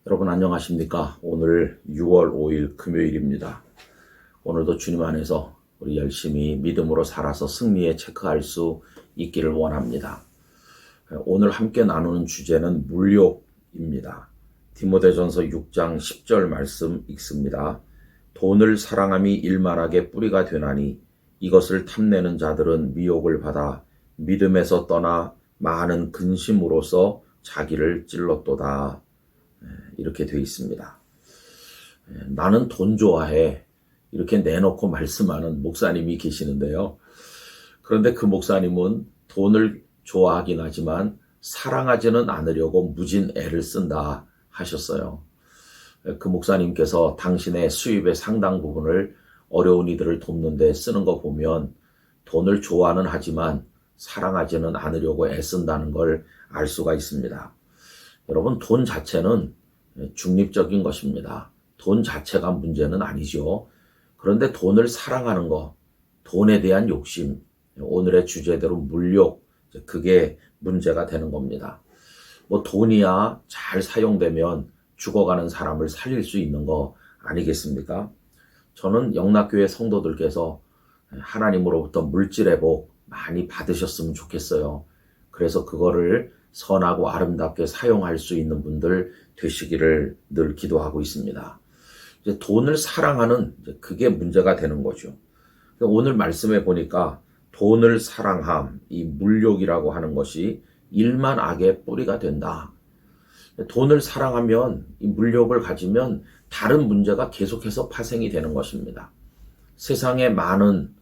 여러분 안녕하십니까? 오늘 6월 5일 금요일입니다. 오늘도 주님 안에서 우리 열심히 믿음으로 살아서 승리에 체크할 수 있기를 원합니다. 오늘 함께 나누는 주제는 물욕입니다. 디모데전서 6장 10절 말씀 읽습니다. 돈을 사랑함이 일만하게 뿌리가 되나니 이것을 탐내는 자들은 미혹을 받아 믿음에서 떠나 많은 근심으로써 자기를 찔렀도다. 이렇게 되어 있습니다. 나는 돈 좋아해. 이렇게 내놓고 말씀하는 목사님이 계시는데요. 그런데 그 목사님은 돈을 좋아하긴 하지만 사랑하지는 않으려고 무진 애를 쓴다 하셨어요. 그 목사님께서 당신의 수입의 상당 부분을 어려운 이들을 돕는 데 쓰는 거 보면 돈을 좋아는 하지만 사랑하지는 않으려고 애쓴다는 걸 알 수가 있습니다. 여러분, 돈 자체는 중립적인 것입니다. 돈 자체가 문제는 아니죠. 그런데 돈을 사랑하는 것, 돈에 대한 욕심, 오늘의 주제대로 물욕, 그게 문제가 되는 겁니다. 돈이야 잘 사용되면 죽어가는 사람을 살릴 수 있는 거 아니겠습니까? 저는 영락교회 성도들께서 하나님으로부터 물질의 복 많이 받으셨으면 좋겠어요. 그래서 그거를 선하고 아름답게 사용할 수 있는 분들 되시기를 늘 기도하고 있습니다. 이제 돈을 사랑하는 그게 문제가 되는 거죠. 오늘 말씀에 보니까 돈을 사랑함, 이 물욕이라고 하는 것이 일만 악의 뿌리가 된다. 돈을 사랑하면 이 물욕을 가지면 다른 문제가 계속해서 파생이 되는 것입니다. 세상의 많은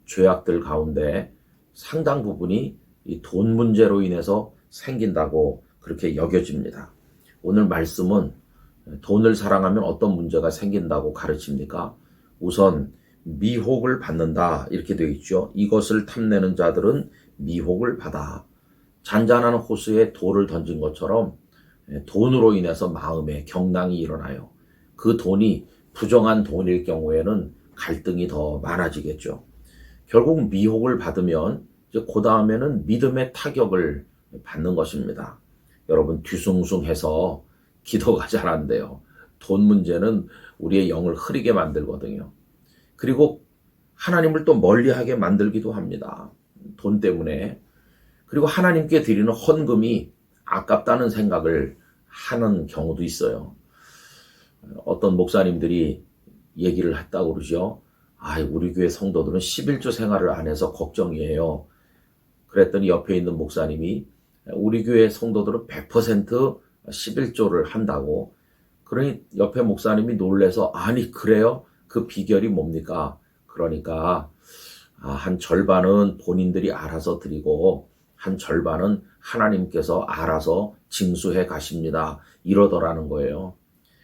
죄악들 가운데 상당 부분이 이 돈 문제로 인해서 생긴다고 그렇게 여겨집니다. 오늘 말씀은 돈을 사랑하면 어떤 문제가 생긴다고 가르칩니까? 우선 미혹을 받는다 이렇게 되어 있죠. 이것을 탐내는 자들은 미혹을 받아. 잔잔한 호수에 돌을 던진 것처럼 돈으로 인해서 마음에 경랑이 일어나요. 그 돈이 부정한 돈일 경우에는 갈등이 더 많아지겠죠. 결국 미혹을 받으면 이제 그 다음에는 믿음의 타격을 받는 것입니다. 여러분, 뒤숭숭해서 기도가 잘 안 돼요. 돈 문제는 우리의 영을 흐리게 만들거든요. 그리고 하나님을 또 멀리하게 만들기도 합니다. 돈 때문에. 그리고 하나님께 드리는 헌금이 아깝다는 생각을 하는 경우도 있어요. 어떤 목사님들이 얘기를 했다고 그러죠. 우리 교회 성도들은 11조 생활을 안 해서 걱정이에요. 그랬더니 옆에 있는 목사님이 우리 교회 성도들은 100% 11조를 한다고. 그러니 옆에 목사님이 놀래서 아니 그래요? 그 비결이 뭡니까? 그러니까 한 절반은 본인들이 알아서 드리고 한 절반은 하나님께서 알아서 징수해 가십니다. 이러더라는 거예요.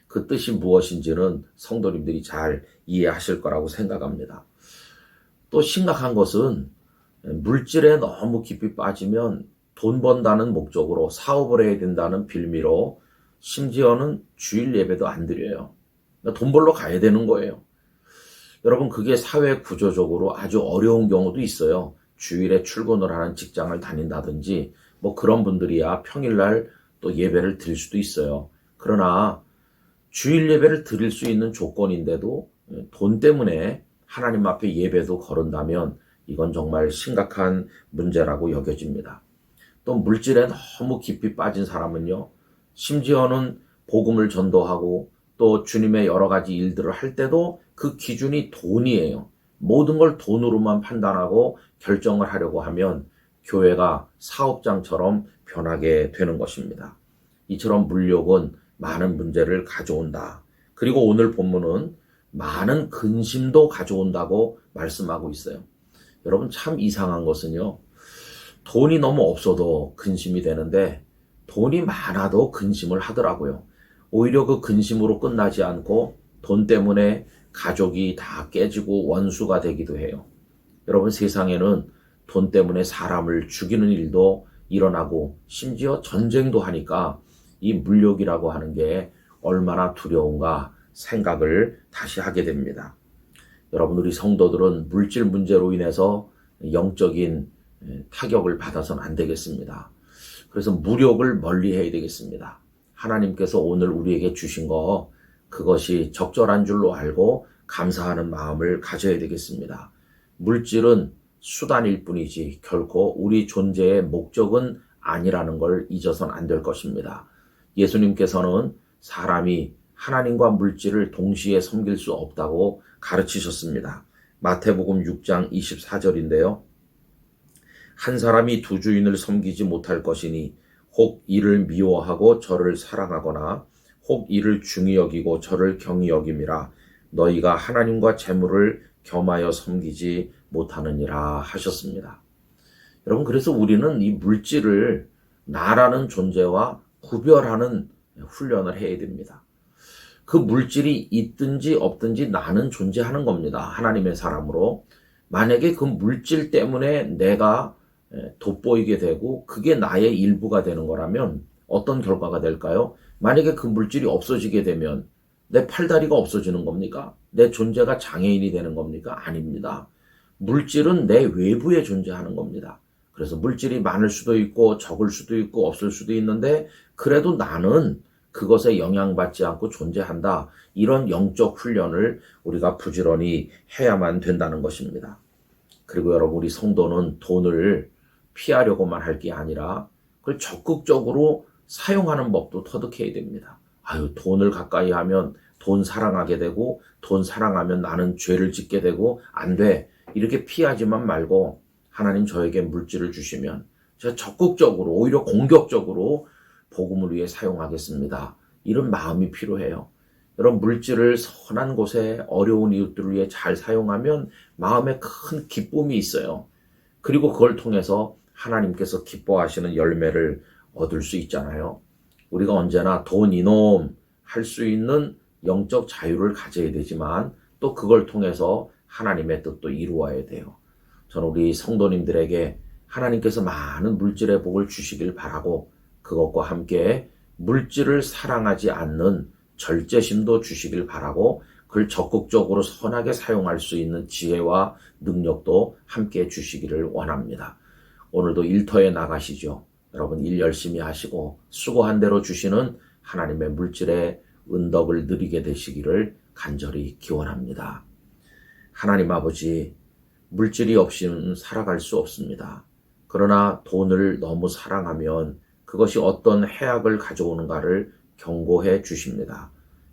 그 뜻이 무엇인지는 성도님들이 잘 이해하실 거라고 생각합니다. 또 심각한 것은 물질에 너무 깊이 빠지면 돈 번다는 목적으로 사업을 해야 된다는 빌미로 심지어는 주일 예배도 안 드려요. 돈 벌러 가야 되는 거예요. 여러분, 그게 사회 구조적으로 아주 어려운 경우도 있어요. 주일에 출근을 하는 직장을 다닌다든지 그런 분들이야 평일날 또 예배를 드릴 수도 있어요. 그러나 주일 예배를 드릴 수 있는 조건인데도 돈 때문에 하나님 앞에 예배도 거른다면 이건 정말 심각한 문제라고 여겨집니다. 또 물질에 너무 깊이 빠진 사람은요, 심지어는 복음을 전도하고 또 주님의 여러 가지 일들을 할 때도 그 기준이 돈이에요. 모든 걸 돈으로만 판단하고 결정을 하려고 하면 교회가 사업장처럼 변하게 되는 것입니다. 이처럼 물욕은 많은 문제를 가져온다. 그리고 오늘 본문은 많은 근심도 가져온다고 말씀하고 있어요. 여러분, 참 이상한 것은요, 돈이 너무 없어도 근심이 되는데 돈이 많아도 근심을 하더라고요. 오히려 그 근심으로 끝나지 않고 돈 때문에 가족이 다 깨지고 원수가 되기도 해요. 여러분, 세상에는 돈 때문에 사람을 죽이는 일도 일어나고 심지어 전쟁도 하니까 이 물욕이라고 하는 게 얼마나 두려운가 생각을 다시 하게 됩니다. 여러분, 우리 성도들은 물질 문제로 인해서 영적인 타격을 받아서는 안 되겠습니다. 그래서 물욕을 멀리 해야 되겠습니다. 하나님께서 오늘 우리에게 주신 거 그것이 적절한 줄로 알고 감사하는 마음을 가져야 되겠습니다. 물질은 수단일 뿐이지 결코 우리 존재의 목적은 아니라는 걸 잊어서는 안 될 것입니다. 예수님께서는 사람이 하나님과 물질을 동시에 섬길 수 없다고 가르치셨습니다. 마태복음 6장 24절인데요. 한 사람이 두 주인을 섬기지 못할 것이니 혹 이를 미워하고 저를 사랑하거나 혹 이를 중히 여기고 저를 경히 여김이라 너희가 하나님과 재물을 겸하여 섬기지 못하느니라 하셨습니다. 여러분, 그래서 우리는 이 물질을 나라는 존재와 구별하는 훈련을 해야 됩니다. 그 물질이 있든지 없든지 나는 존재하는 겁니다. 하나님의 사람으로. 만약에 그 물질 때문에 내가 돋보이게 되고 그게 나의 일부가 되는 거라면 어떤 결과가 될까요? 만약에 그 물질이 없어지게 되면 내 팔다리가 없어지는 겁니까? 내 존재가 장애인이 되는 겁니까? 아닙니다. 물질은 내 외부에 존재하는 겁니다. 그래서 물질이 많을 수도 있고 적을 수도 있고 없을 수도 있는데 그래도 나는 그것에 영향받지 않고 존재한다. 이런 영적 훈련을 우리가 부지런히 해야만 된다는 것입니다. 그리고 여러분, 우리 성도는 돈을 피하려고만 할 게 아니라 그걸 적극적으로 사용하는 법도 터득해야 됩니다. 돈을 가까이 하면 돈 사랑하게 되고 돈 사랑하면 나는 죄를 짓게 되고 안 돼. 이렇게 피하지만 말고 하나님 저에게 물질을 주시면 제가 적극적으로 오히려 공격적으로 복음을 위해 사용하겠습니다. 이런 마음이 필요해요. 여러분, 물질을 선한 곳에 어려운 이웃들을 위해 잘 사용하면 마음에 큰 기쁨이 있어요. 그리고 그걸 통해서 하나님께서 기뻐하시는 열매를 얻을 수 있잖아요. 우리가 언제나 돈 이놈 할 수 있는 영적 자유를 가져야 되지만 또 그걸 통해서 하나님의 뜻도 이루어야 돼요. 저는 우리 성도님들에게 하나님께서 많은 물질의 복을 주시길 바라고 그것과 함께 물질을 사랑하지 않는 절제심도 주시길 바라고 그걸 적극적으로 선하게 사용할 수 있는 지혜와 능력도 함께 주시기를 원합니다. 오늘도 일터에 나가시죠. 여러분, 일 열심히 하시고 수고한 대로 주시는 하나님의 물질의 은덕을 누리게 되시기를 간절히 기원합니다. 하나님 아버지, 물질이 없이는 살아갈 수 없습니다. 그러나 돈을 너무 사랑하면 그것이 어떤 해악을 가져오는가를 경고해 주십니다.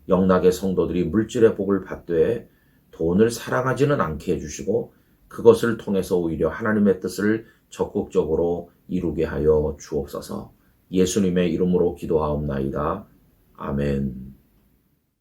영락의 성도들이 물질의 복을 받되 돈을 사랑하지는 않게 해주시고 그것을 통해서 오히려 하나님의 뜻을 적극적으로 이루게 하여 주옵소서. 예수님의 이름으로 기도하옵나이다. 아멘.